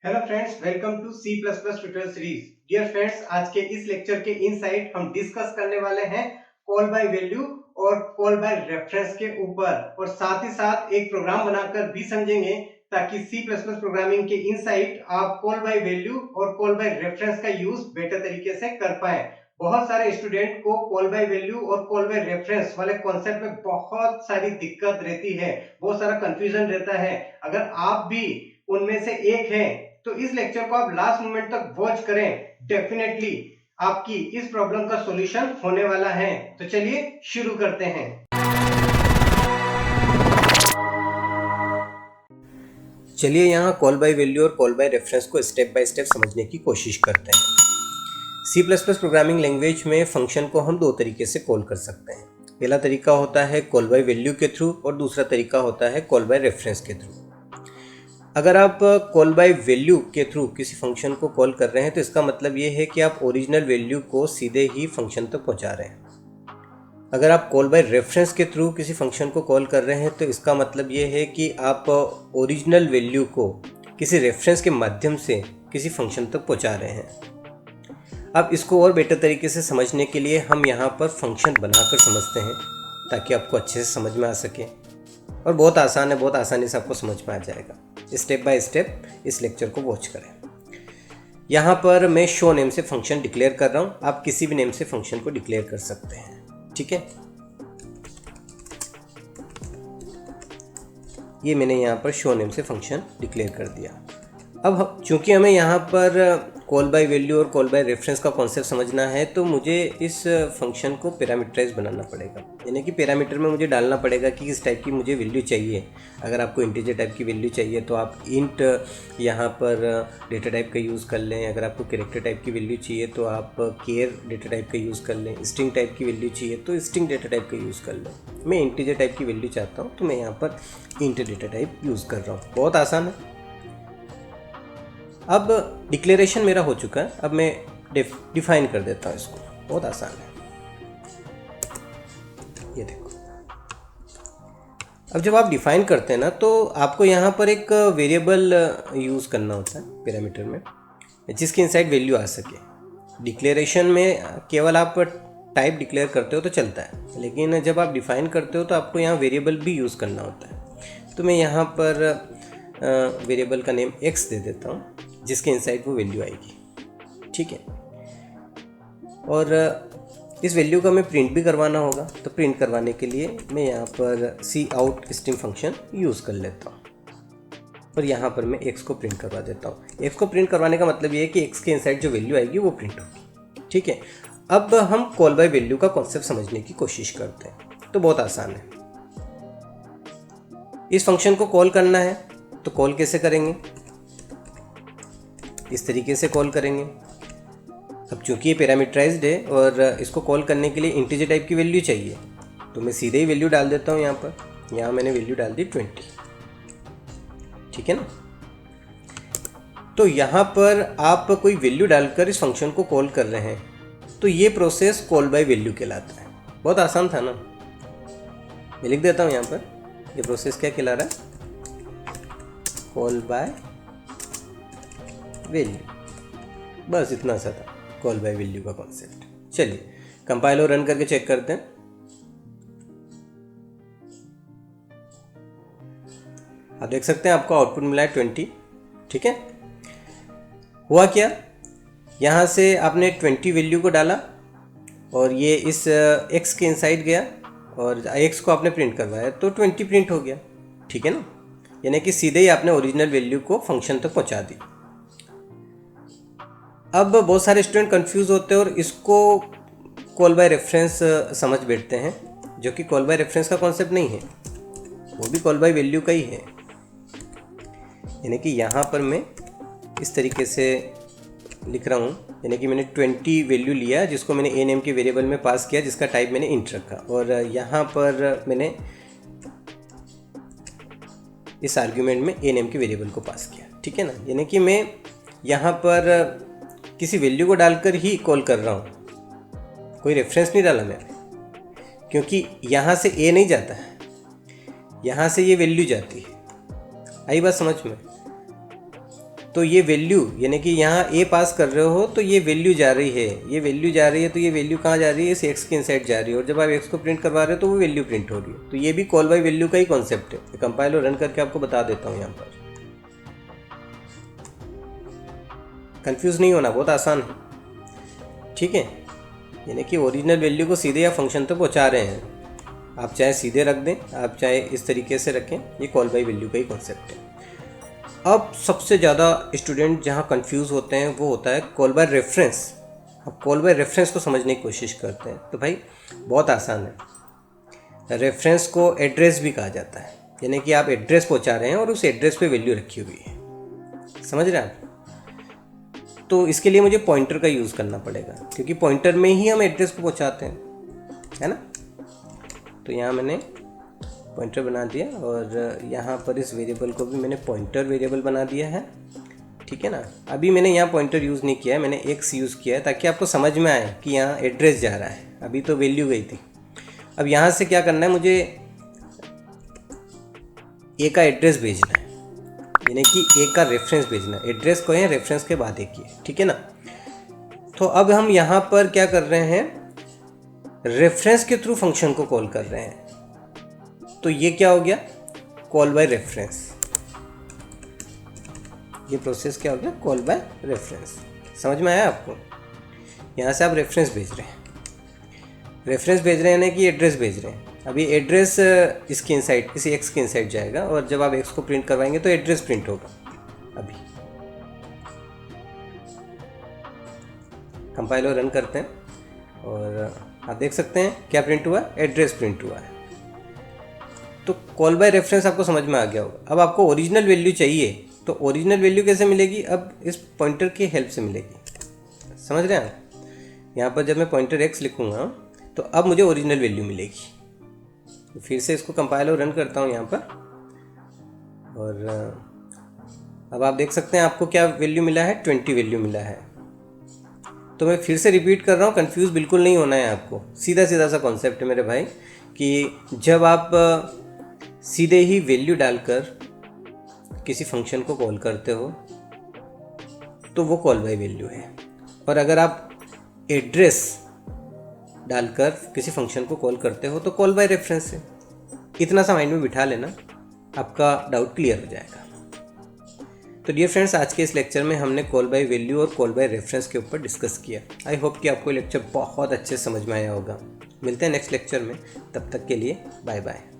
Hello friends, welcome to C++ tutorial series. Dear friends, आज के इस लेक्चर के इनसाइट हम डिस्कस करने वाले हैं कॉल बाय वैल्यू और कॉल बाय रेफरेंस के ऊपर, और साथ ही साथ एक प्रोग्राम बनाकर भी समझेंगे ताकि C++ प्रोग्रामिंग के इनसाइट आप कॉल बाय वैल्यू और कॉल बाय रेफरेंस का यूज बेटर तरीके से कर पाए। बहुत सारे स्टूडेंट को कॉल बाय वैल्यू और कॉल बाय रेफरेंस वाले कॉन्सेप्ट में बहुत सारी दिक्कत रहती है, बहुत सारा कंफ्यूजन रहता है। अगर आप भी उनमें से एक हैं तो इस लेक्चर को आप लास्ट मोमेंट तक वॉच करें। डेफिनेटली आपकी इस प्रॉब्लम का सॉल्यूशन होने वाला है। तो चलिए शुरू करते हैं। चलिए यहाँ कॉल बाय वैल्यू और कॉल बाय रेफरेंस को स्टेप बाय स्टेप समझने की कोशिश करते हैं। C++ प्रोग्रामिंग लैंग्वेज में फंक्शन को हम दो तरीके से कॉल कर सकते हैं। पहला तरीका होता है कॉल बाय वैल्यू के थ्रू और दूसरा तरीका होता है कॉल बाय रेफरेंस के थ्रू। अगर आप कॉल बाय वैल्यू के थ्रू किसी फंक्शन को कॉल कर रहे हैं तो इसका मतलब ये है कि आप ओरिजिनल वैल्यू को सीधे ही फंक्शन तक पहुँचा रहे हैं। अगर आप कॉल बाय रेफरेंस के थ्रू किसी फंक्शन को कॉल कर रहे हैं तो इसका मतलब ये है कि आप ओरिजिनल वैल्यू को किसी रेफरेंस के माध्यम से किसी फंक्शन तक पहुंचा रहे हैं। अब इसको और बेटर तरीके से समझने के लिए हम यहाँ पर फंक्शन बनाकर समझते हैं ताकि आपको अच्छे से समझ में आ सके, और बहुत आसान है, बहुत आसानी से आपको समझ में आ जाएगा। स्टेप बाय स्टेप इस लेक्चर को वॉच करें। यहाँ पर मैं शो नेम से फंक्शन डिक्लेयर कर रहा हूँ, आप किसी भी नेम से फंक्शन को डिक्लेयर कर सकते हैं। ठीक है, ये मैंने यहाँ पर शो नेम से फंक्शन डिक्लेयर कर दिया। अब चूंकि हमें यहाँ पर कॉल बाय वैल्यू और कॉल बाय रेफरेंस का कॉन्सेप्ट समझना है तो मुझे इस फंक्शन को पैरामीटराइज बनाना पड़ेगा, यानी कि पैरामीटर में मुझे डालना पड़ेगा कि किस टाइप की मुझे वैल्यू चाहिए। अगर आपको इंटीजर टाइप की वैल्यू चाहिए तो आप इंट यहाँ पर डेटा टाइप का यूज़ कर लें। अगर आपको कैरेक्टर टाइप की वैल्यू चाहिए तो आप केयर डेटा टाइप का यूज़ कर लें। स्ट्रिंग टाइप की वैल्यू चाहिए तो स्ट्रिंग डेटा टाइप का यूज़ कर लें। मैं इंटीजर टाइप की वैल्यू चाहता हूँ तो मैं यहाँ पर इंट डेटा टाइप यूज़ कर रहा हूँ। बहुत आसान है। अब डिक्लेरेशन मेरा हो चुका है, अब मैं डिफाइन कर देता हूँ इसको। बहुत आसान है, ये देखो। अब जब आप डिफाइन करते हैं ना तो आपको यहाँ पर एक वेरिएबल यूज़ करना होता है पैरामीटर में, जिसके इनसाइड वैल्यू आ सके। डिक्लेरेशन में केवल आप टाइप डिक्लेयर करते हो तो चलता है, लेकिन जब आप डिफाइन करते हो तो आपको यहाँ वेरिएबल भी यूज़ करना होता है। तो मैं यहाँ पर वेरिएबल का नेम x दे देता हूँ, जिसके इनसाइड वो वैल्यू आएगी। ठीक है, और इस वैल्यू का मैं प्रिंट भी करवाना होगा, तो प्रिंट करवाने के लिए मैं यहाँ पर cout स्ट्रिंग फंक्शन यूज़ कर लेता हूँ, और यहाँ पर मैं x को प्रिंट करवा देता हूँ। x को प्रिंट करवाने का मतलब ये है कि x के इनसाइड जो वैल्यू आएगी वो प्रिंट होगी। ठीक है, अब हम कॉल बाय वैल्यू का कॉन्सेप्ट समझने की कोशिश करते हैं। तो बहुत आसान है, इस फंक्शन को कॉल करना है तो कॉल कैसे करेंगे? इस तरीके से कॉल करेंगे। अब चूंकि ये पैरामीटराइज्ड है और इसको कॉल करने के लिए इंटीजर टाइप की वैल्यू चाहिए, तो मैं सीधे ही वैल्यू डाल देता हूँ यहाँ पर। यहाँ मैंने वैल्यू डाल दी 20। ठीक है ना। तो यहाँ पर आप कोई वैल्यू डालकर इस फंक्शन को कॉल कर रहे हैं, तो ये प्रोसेस कॉल बाय वैल्यू कहलाता है। बहुत आसान था ना। मैं लिख देता हूँ यहाँ पर, ये प्रोसेस क्या कहला रहा है? Call by value. बस इतना सा था कॉल बाय वैल्यू का कॉन्सेप्ट। चलिए कंपाइल और रन करके चेक करते हैं। आप देख सकते हैं आपको आउटपुट मिला है 20। ठीक है, हुआ क्या? यहाँ से आपने 20 वैल्यू को डाला और ये इस x के इनसाइड गया और x को आपने प्रिंट करवाया तो 20 प्रिंट हो गया। ठीक है ना, यानी कि सीधे ही आपने ओरिजिनल वैल्यू को फंक्शन तक पहुँचा दी। अब बहुत सारे स्टूडेंट कंफ्यूज होते हैं और इसको कॉल बाय रेफरेंस समझ बैठते हैं, जो कि कॉल बाय रेफरेंस का कॉन्सेप्ट नहीं है, वो भी कॉल बाय वैल्यू का ही है। यानी कि यहाँ पर मैं इस तरीके से लिख रहा हूँ, यानी कि मैंने 20 वैल्यू लिया जिसको मैंने a नेम के वेरिएबल में पास किया, जिसका टाइप मैंने इंट रखा, और यहाँ पर मैंने इस आर्ग्यूमेंट में a नेम के वेरिएबल को पास किया। ठीक है ना, यानी कि मैं यहाँ पर किसी वैल्यू को डालकर ही कॉल कर रहा हूँ, कोई रेफरेंस नहीं डाला मैंने, क्योंकि यहाँ से a नहीं जाता है, यहाँ से ये वैल्यू जाती है। आई बात समझ में? तो ये वैल्यू यानी कि यहाँ ए पास कर रहे हो तो ये वैल्यू जा रही है, ये वैल्यू जा रही है, तो ये वैल्यू कहाँ जा रही है, इस एक्स के इनसाइड जा रही है, और जब आप एक्स को प्रिंट करवा रहे हो तो वो वैल्यू प्रिंट हो रही है। तो ये भी कॉल बाय वैल्यू का ही कॉन्सेप्ट है। कंपाइल और रन करके आपको बता देता हूँ। यहाँ पर कंफ्यूज नहीं होना, बहुत आसान है, ठीक है। यानी कि ओरिजिनल वैल्यू को सीधे या फंक्शन तक पहुँचा रहे हैं। आप चाहे सीधे रख दें, आप चाहे इस तरीके से रखें, ये कॉल बाय वैल्यू का ही कॉन्सेप्ट है। अब सबसे ज़्यादा स्टूडेंट जहाँ कंफ्यूज होते हैं वो होता है कॉल बाय रेफरेंस। अब कॉल बाय रेफरेंस को समझने की कोशिश करते हैं तो भाई बहुत आसान है। रेफरेंस को एड्रेस भी कहा जाता है, यानी कि आप एड्रेस पहुँचा रहे हैं और उस एड्रेस पे वैल्यू रखी हुई है, समझ रहे हैं आप। तो इसके लिए मुझे पॉइंटर का यूज़ करना पड़ेगा, क्योंकि पॉइंटर में ही हम एड्रेस को पहुँचाते हैं, है ना। तो यहाँ मैंने पॉइंटर बना दिया और यहाँ पर इस वेरिएबल को भी मैंने पॉइंटर वेरिएबल बना दिया है, ठीक है ना। अभी मैंने यहाँ पॉइंटर यूज़ नहीं किया है, मैंने एक्स यूज़ किया है ताकि आपको समझ में आए कि यहाँ एड्रेस जा रहा है। अभी तो वैल्यू गई थी। अब यहाँ से क्या करना है, मुझे ए का एड्रेस भेजना है, यानी कि ए का रेफरेंस भेजना है। एड्रेस को है, रेफरेंस के बाद एक ही है, ठीक है ना। तो अब हम यहाँ पर क्या कर रहे हैं, रेफरेंस के थ्रू फंक्शन को कॉल कर रहे हैं। तो ये क्या हो गया, कॉल बाय रेफरेंस। ये प्रोसेस क्या हो गया, कॉल बाय रेफरेंस। समझ में आया आपको। यहाँ से आप रेफरेंस भेज रहे हैं, रेफरेंस भेज रहे हैं ना कि एड्रेस भेज रहे हैं। अभी एड्रेस इसके इनसाइड, इस एक्स के इनसाइड जाएगा और जब आप एक्स को प्रिंट करवाएंगे तो एड्रेस प्रिंट होगा। अभी कंपाइल और रन करते हैं और आप देख सकते हैं क्या प्रिंट हुआ, एड्रेस प्रिंट हुआ है। तो कॉल बाय रेफरेंस आपको समझ में आ गया होगा। अब आपको ओरिजिनल वैल्यू चाहिए, तो ओरिजिनल वैल्यू कैसे मिलेगी, अब इस पॉइंटर की हेल्प से मिलेगी, समझ रहे हैं आप। यहाँ पर जब मैं पॉइंटर एक्स लिखूँगा तो अब मुझे ओरिजिनल वैल्यू मिलेगी। तो फिर से इसको कंपाइल और रन करता हूँ यहाँ पर, और अब आप देख सकते हैं आपको क्या वैल्यू मिला है, 20 वैल्यू मिला है। तो मैं फिर से रिपीट कर रहा हूँ, कंफ्यूज बिल्कुल नहीं होना है आपको। सीधा सीधा सा कॉन्सेप्ट है मेरे भाई, कि जब आप सीधे ही वैल्यू डालकर किसी फंक्शन को कॉल करते हो तो वो कॉल बाय वैल्यू है, और अगर आप एड्रेस डालकर किसी फंक्शन को कॉल करते हो तो कॉल बाय रेफरेंस है। इतना सा माइंड में बिठा लेना, आपका डाउट क्लियर हो जाएगा। तो डियर फ्रेंड्स, आज के इस लेक्चर में हमने कॉल बाय वैल्यू और कॉल बाय रेफरेंस के ऊपर डिस्कस किया। आई होप कि आपको ये लेक्चर बहुत अच्छे से समझ में आया होगा। मिलते हैं नेक्स्ट लेक्चर में, तब तक के लिए बाय बाय।